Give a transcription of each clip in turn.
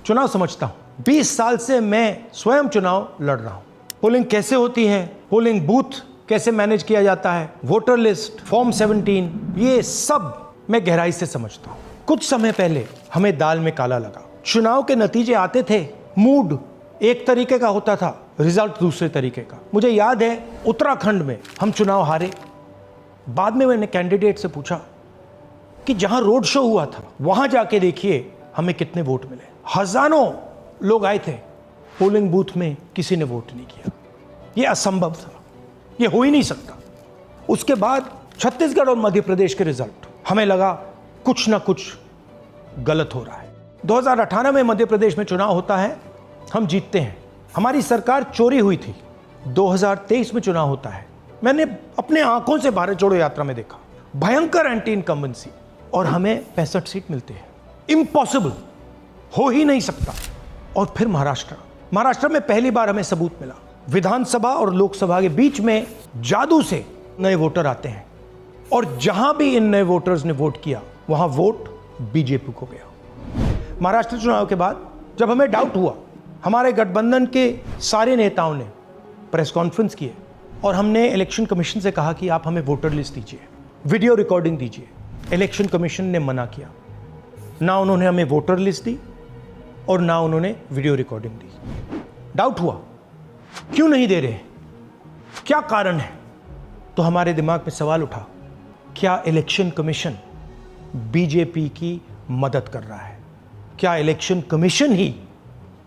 चुनाव समझता हूं। 20 साल से मैं स्वयं चुनाव लड़ रहा हूं। पोलिंग कैसे होती है, पोलिंग बूथ कैसे मैनेज किया जाता है, वोटर लिस्ट, फॉर्म 17, ये सब मैं गहराई से समझता हूं। कुछ समय पहले हमें दाल में काला लगा। चुनाव के नतीजे आते थे, मूड एक तरीके का होता था, रिजल्ट दूसरे तरीके का। मुझे याद है उत्तराखंड में हम चुनाव हारे। बाद में मैंने कैंडिडेट से पूछा कि जहां रोड शो हुआ था वहां जाके देखिए हमें कितने वोट मिले। हजारों लोग आए थे, पोलिंग बूथ में किसी ने वोट नहीं किया। यह असंभव था, यह हो ही नहीं सकता। उसके बाद छत्तीसगढ़ और मध्य प्रदेश के रिजल्ट, हमें लगा कुछ ना कुछ गलत हो रहा है। 2018 में मध्य प्रदेश में चुनाव होता है, हम जीतते हैं। हमारी सरकार चोरी हुई थी। 2023 में चुनाव होता है, मैंने अपने आंखों से भारत जोड़ो यात्रा में देखा, भयंकर एंटी इनकम्बेंसी, और हमें 65 सीट मिलते हैं। इम्पॉसिबल, हो ही नहीं सकता। और फिर महाराष्ट्र में पहली बार हमें सबूत मिला। विधानसभा और लोकसभा के बीच में जादू से नए वोटर आते हैं, और जहां भी इन नए वोटर्स ने वोट किया वहां वोट बीजेपी को गया। महाराष्ट्र चुनाव के बाद जब हमें डाउट हुआ, हमारे गठबंधन के सारे नेताओं ने प्रेस कॉन्फ्रेंस किए और हमने इलेक्शन कमीशन से कहा कि आप हमें वोटर लिस्ट दीजिए, वीडियो रिकॉर्डिंग दीजिए। इलेक्शन कमीशन ने मना किया। ना उन्होंने हमें वोटर लिस्ट दी और ना उन्होंने वीडियो रिकॉर्डिंग दी। डाउट हुआ, क्यों नहीं दे रहे, क्या कारण है? तो हमारे दिमाग में सवाल उठा, क्या इलेक्शन कमीशन बीजेपी की मदद कर रहा है? क्या इलेक्शन कमीशन ही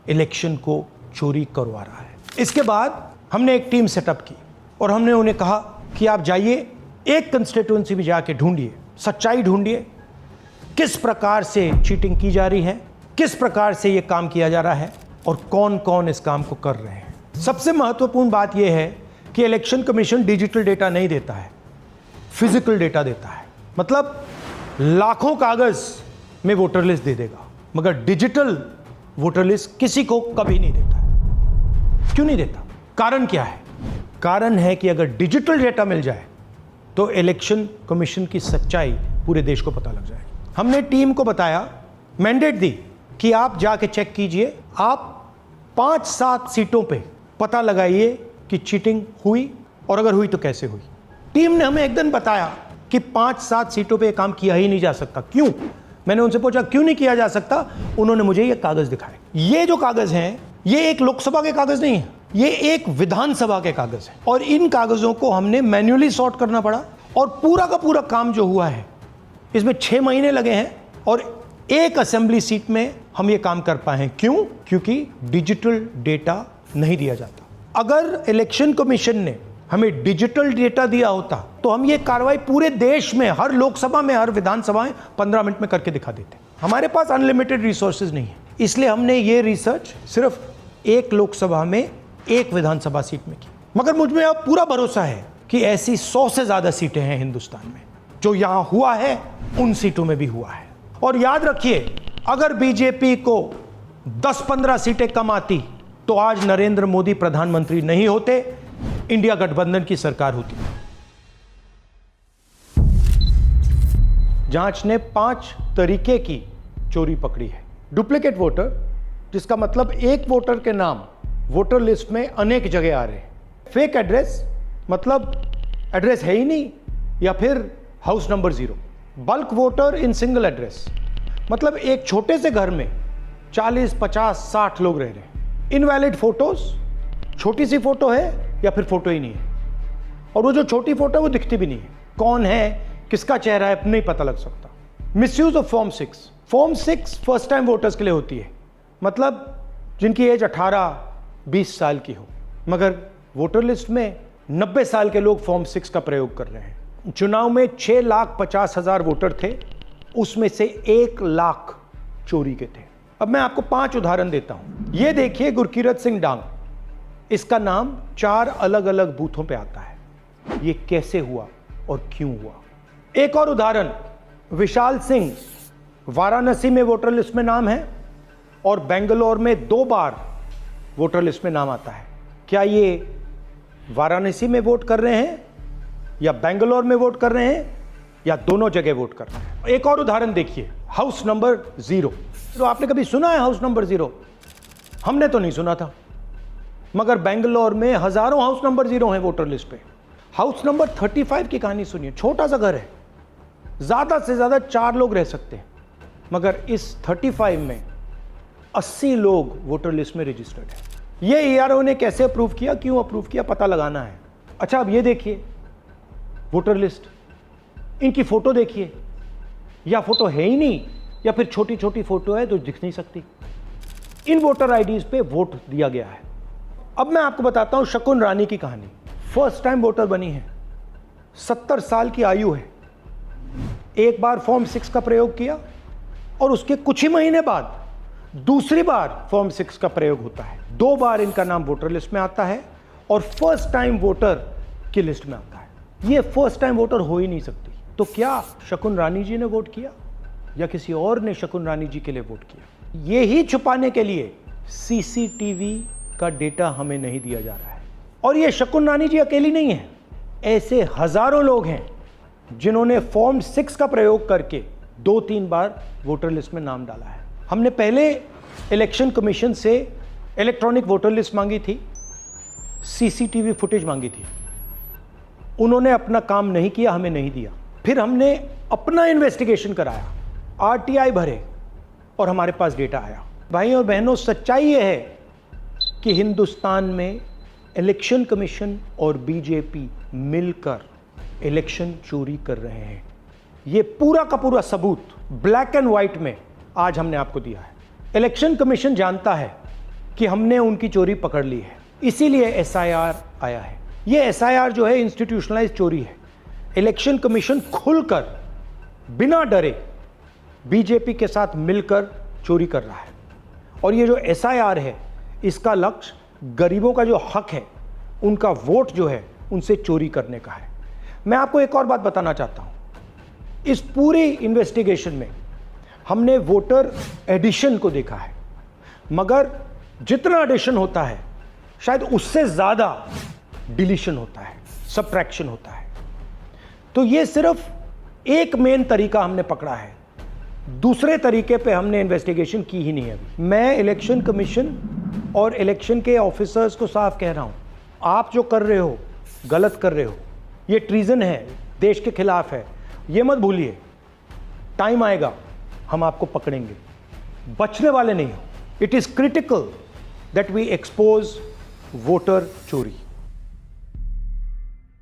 इलेक्शन को चोरी करवा रहा है? इसके बाद हमने एक टीम सेटअप की और हमने उन्हें कहा कि आप जाइए, एक कंस्टिट्यूएंसी भी जाके ढूंढिए, सच्चाई ढूंढिए, किस प्रकार से चीटिंग की जा रही है, किस प्रकार से यह काम किया जा रहा है और कौन कौन इस काम को कर रहे हैं। सबसे महत्वपूर्ण बात यह है कि इलेक्शन कमीशन डिजिटल डेटा नहीं देता है, फिजिकल डेटा देता है। मतलब लाखों कागज में वोटर लिस्ट दे देगा, मगर डिजिटल वोटर लिस्ट किसी को कभी नहीं देता है। क्यों नहीं देता? कारण क्या है? कारण है कि अगर डिजिटल डेटा मिल जाए तो इलेक्शन कमीशन की सच्चाई पूरे देश को पता लग जाए। हमने टीम को बताया, मैंडेट दी कि आप जाके चेक कीजिए, आप 5-7 सीटों पे पता लगाइए कि चीटिंग हुई, और अगर हुई तो कैसे हुई। टीम ने हमें एक दिन बताया कि 5-7 सीटों पे ये काम किया ही नहीं जा सकता। क्यों? मैंने उनसे पूछा क्यों नहीं किया जा सकता। उन्होंने मुझे ये कागज दिखाए। ये जो कागज हैं, ये एक लोकसभा के कागज नहीं है, ये एक विधानसभा के कागज हैं, और इन कागजों को हमने मैन्युअली सॉर्ट करना पड़ा। और पूरा का पूरा काम जो हुआ है, इसमें 6 महीने लगे हैं, और एक असेंबली सीट में हम ये काम कर पाए हैं। क्यों? क्योंकि डिजिटल डेटा नहीं दिया जाता। अगर इलेक्शन कमीशन ने हमें डिजिटल डेटा दिया होता तो हम ये कार्रवाई पूरे देश में, हर लोकसभा में, हर विधानसभा में 15 मिनट में करके दिखा देते। हमारे पास अनलिमिटेड रिसोर्सेज नहीं है, इसलिए हमने ये रिसर्च सिर्फ एक लोकसभा में, एक विधानसभा सीट में की। मगर मुझ में अब पूरा भरोसा है कि ऐसी 100 से ज्यादा सीटें हैं हिंदुस्तान में। जो यहां हुआ है उन सीटों में भी हुआ है। और याद रखिए, अगर बीजेपी को 10-15 सीटें कम आती तो आज नरेंद्र मोदी प्रधानमंत्री नहीं होते, इंडिया गठबंधन की सरकार होती। जांच ने 5 तरीके की चोरी पकड़ी है। डुप्लीकेट वोटर, जिसका मतलब एक वोटर के नाम वोटर लिस्ट में अनेक जगह आ रहे हैं। फेक एड्रेस, मतलब एड्रेस है ही नहीं या फिर house number 0। Bulk voter in single address, मतलब एक छोटे से घर में 40, 50, 60 लोग रह रहे हैं। इनवैलिड फोटोज, छोटी सी फोटो है या फिर फोटो ही नहीं है, और वो जो छोटी फोटो है वो दिखती भी नहीं है। कौन है, किसका चेहरा है, नहीं पता लग सकता। Misuse of form 6। Form 6 first time voters के लिए होती है, मतलब जिनकी एज 18-20 साल की हो, मगर वोटर लिस्ट में 90 साल के लोग फॉर्म 6 का प्रयोग कर रहे हैं। चुनाव में 6,50,000 वोटर थे, उसमें से 1 लाख चोरी के थे। अब मैं आपको 5 उदाहरण देता हूं। ये देखिए, गुरकीरत सिंह डांग, इसका नाम 4 अलग अलग बूथों पे आता है। ये कैसे हुआ और क्यों हुआ? एक और उदाहरण, विशाल सिंह, वाराणसी में वोटर लिस्ट में नाम है और बेंगलोर में 2 बार वोटर लिस्ट में नाम आता है। क्या ये वाराणसी में वोट कर रहे हैं या बेंगलोर में वोट कर रहे हैं या दोनों जगह वोट कर रहे हैं? एक और उदाहरण देखिए, हाउस नंबर 0। तो आपने कभी सुना है हाउस नंबर 0? हमने तो नहीं सुना था, मगर बेंगलोर में हजारों हाउस नंबर 0 हैं वोटर लिस्ट पे। हाउस नंबर 35 की कहानी सुनिए। छोटा सा घर है, ज्यादा से ज्यादा 4 लोग रह सकते हैं, मगर इस 35 में 80 लोग वोटर लिस्ट में रजिस्टर्ड है। ये ईआरओ ने कैसे अप्रूव किया, क्यों अप्रूव किया, पता लगाना है। अच्छा, अब ये देखिए वोटर लिस्ट, इनकी फोटो देखिए, या फोटो है ही नहीं, या फिर छोटी छोटी फोटो है तो दिख नहीं सकती। इन वोटर आईडीज पे वोट दिया गया है। अब मैं आपको बताता हूं शकुन रानी की कहानी। फर्स्ट टाइम वोटर बनी है, 70 साल की आयु है। एक बार फॉर्म 6 का प्रयोग किया और उसके कुछ ही महीने बाद दूसरी बार फॉर्म 6 का प्रयोग होता है। 2 बार इनका नाम वोटर लिस्ट में आता है और फर्स्ट टाइम वोटर की लिस्ट में आता है। ये फर्स्ट टाइम वोटर हो ही नहीं सकती। तो क्या शकुन रानी जी ने वोट किया या किसी और ने शकुन रानी जी के लिए वोट किया? ये ही छुपाने के लिए सीसीटीवी का डेटा हमें नहीं दिया जा रहा है। और ये शकुन रानी जी अकेली नहीं है, ऐसे हजारों लोग हैं जिन्होंने फॉर्म 6 का प्रयोग करके 2-3 बार वोटर लिस्ट में नाम डाला है। हमने पहले इलेक्शन कमीशन से इलेक्ट्रॉनिक वोटर लिस्ट मांगी थी, सीसीटीवी फुटेज मांगी थी। उन्होंने अपना काम नहीं किया, हमें नहीं दिया। फिर हमने अपना इन्वेस्टिगेशन कराया, आरटीआई भरे और हमारे पास डेटा आया। भाई और बहनों, सच्चाई यह है कि हिंदुस्तान में इलेक्शन कमीशन और बीजेपी मिलकर इलेक्शन चोरी कर रहे हैं। ये पूरा का पूरा सबूत ब्लैक एंड व्हाइट में आज हमने आपको दिया है। इलेक्शन कमीशन जानता है कि हमने उनकी चोरी पकड़ ली है, इसीलिए एसआईआर आया है। ये एसआईआर जो है इंस्टीट्यूशनलाइज चोरी है। इलेक्शन कमीशन खुलकर बिना डरे बीजेपी के साथ मिलकर चोरी कर रहा है। और ये जो एसआईआर है, इसका लक्ष्य गरीबों का जो हक है, उनका वोट जो है, उनसे चोरी करने का है। मैं आपको एक और बात बताना चाहता हूं। इस पूरी इन्वेस्टिगेशन में हमने वोटर एडिशन को देखा है, मगर जितना एडिशन होता है शायद उससे ज़्यादा डिलीशन होता है, सब्ट्रैक्शन होता है। तो ये सिर्फ एक मेन तरीका हमने पकड़ा है, दूसरे तरीके पे हमने इन्वेस्टिगेशन की ही नहीं है अभी। मैं इलेक्शन कमीशन और इलेक्शन के ऑफिसर्स को साफ कह रहा हूं, आप जो कर रहे हो गलत कर रहे हो, ये ट्रीजन है, देश के खिलाफ है। ये मत भूलिए, टाइम आएगा हम आपको पकड़ेंगे, बचने वाले नहीं हो। It is critical that we expose voter चोरी।